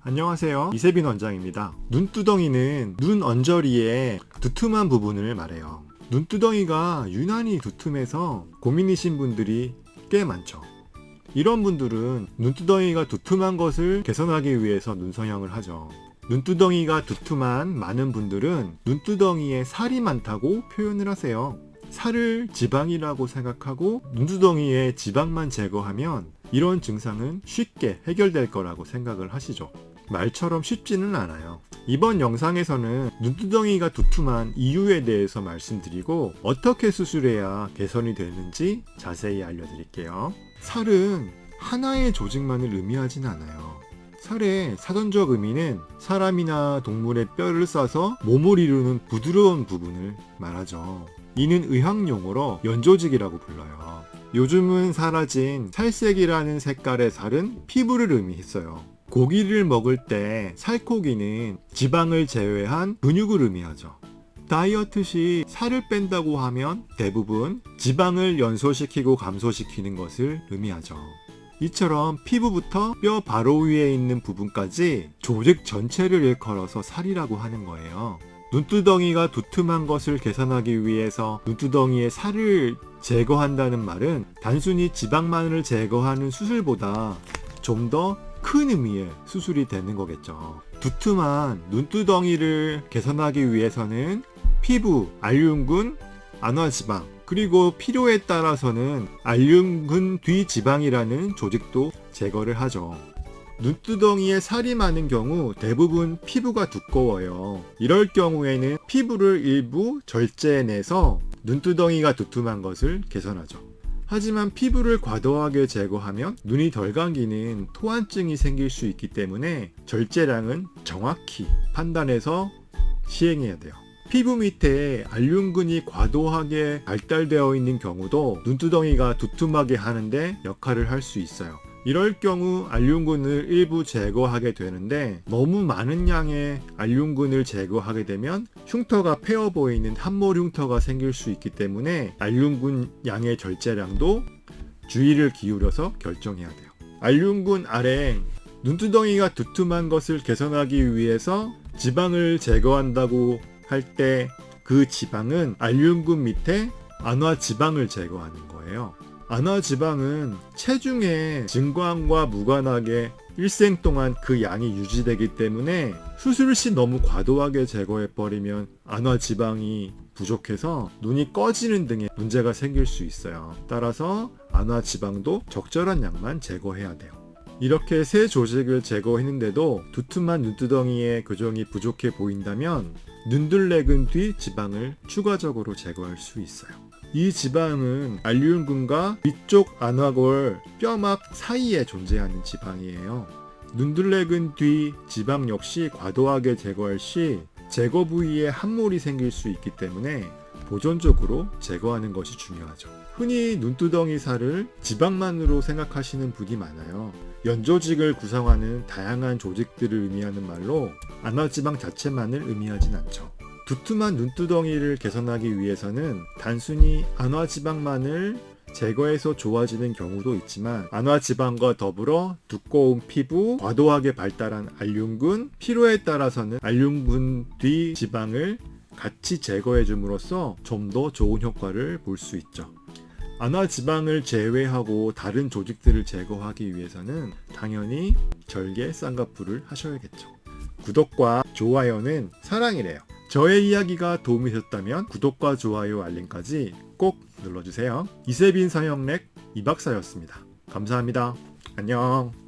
안녕하세요. 이세빈 원장입니다. 눈두덩이는 눈 언저리의 두툼한 부분을 말해요. 눈두덩이가 유난히 두툼해서 고민이신 분들이 꽤 많죠. 이런 분들은 눈두덩이가 두툼한 것을 개선하기 위해서 눈성형을 하죠. 눈두덩이가 두툼한 많은 분들은 눈두덩이에 살이 많다고 표현을 하세요. 살을 지방이라고 생각하고 눈두덩이에 지방만 제거하면 이런 증상은 쉽게 해결될 거라고 생각을 하시죠. 말처럼 쉽지는 않아요. 이번 영상에서는 눈두덩이가 두툼한 이유에 대해서 말씀드리고 어떻게 수술해야 개선이 되는지 자세히 알려드릴게요. 살은 하나의 조직만을 의미하진 않아요. 살의 사전적 의미는 사람이나 동물의 뼈를 싸서 몸을 이루는 부드러운 부분을 말하죠. 이는 의학용어로 연조직이라고 불러요. 요즘은 사라진 살색이라는 색깔의 살은 피부를 의미했어요. 고기를 먹을 때 살코기는 지방을 제외한 근육을 의미하죠. 다이어트 시 살을 뺀다고 하면 대부분 지방을 연소시키고 감소시키는 것을 의미하죠. 이처럼 피부부터 뼈 바로 위에 있는 부분까지 조직 전체를 일컬어서 살이라고 하는 거예요. 눈두덩이가 두툼한 것을 개선하기 위해서 눈두덩이의 살을 제거한다는 말은 단순히 지방만을 제거하는 수술보다 좀 더 큰 의미의 수술이 되는 거겠죠. 두툼한 눈두덩이를 개선하기 위해서는 피부, 알륜근, 안화지방, 그리고 필요에 따라서는 알륜근 뒤지방이라는 조직도 제거를 하죠. 눈두덩이에 살이 많은 경우 대부분 피부가 두꺼워요. 이럴 경우에는 피부를 일부 절제해내서 눈두덩이가 두툼한 것을 개선하죠. 하지만 피부를 과도하게 제거하면 눈이 덜 감기는 토한증이 생길 수 있기 때문에 절제량은 정확히 판단해서 시행해야 돼요. 피부 밑에 알륜근이 과도하게 발달되어 있는 경우도 눈두덩이가 두툼하게 하는데 역할을 할 수 있어요. 이럴 경우 알륜근을 일부 제거하게 되는데 너무 많은 양의 알륜근을 제거하게 되면 흉터가 패어 보이는 함몰 흉터가 생길 수 있기 때문에 알륜근 양의 절제량도 주의를 기울여서 결정해야 돼요. 알륜근 아래 눈두덩이가 두툼한 것을 개선하기 위해서 지방을 제거한다고 할 때 그 지방은 알륜근 밑에 안화지방을 제거하는 거예요. 안화지방은 체중의 증가함과 무관하게 일생 동안 그 양이 유지되기 때문에 수술 시 너무 과도하게 제거해버리면 안화지방이 부족해서 눈이 꺼지는 등의 문제가 생길 수 있어요. 따라서 안화지방도 적절한 양만 제거해야 돼요. 이렇게 세 조직을 제거했는데도 두툼한 눈두덩이의 교정이 부족해 보인다면 눈둘레근 뒤 지방을 추가적으로 제거할 수 있어요. 이 지방은 알륜근과 위쪽 안화골 뼈막 사이에 존재하는 지방이에요. 눈둘레근 뒤 지방 역시 과도하게 제거할 시 제거 부위에 함몰이 생길 수 있기 때문에 보존적으로 제거하는 것이 중요하죠. 흔히 눈두덩이 살을 지방만으로 생각하시는 분이 많아요. 연조직을 구성하는 다양한 조직들을 의미하는 말로 안화지방 자체만을 의미하진 않죠. 두툼한 눈두덩이를 개선하기 위해서는 단순히 안화지방만을 제거해서 좋아지는 경우도 있지만 안화지방과 더불어 두꺼운 피부, 과도하게 발달한 알륜근, 필요에 따라서는 알륜근 뒤 지방을 같이 제거해 줌으로써 좀 더 좋은 효과를 볼 수 있죠. 안화지방을 제외하고 다른 조직들을 제거하기 위해서는 당연히 절개 쌍꺼풀을 하셔야겠죠. 구독과 좋아요는 사랑이래요. 저의 이야기가 도움이 되셨다면 구독과 좋아요 알림까지 꼭 눌러주세요. 이세빈 성형렉 이박사였습니다. 감사합니다. 안녕.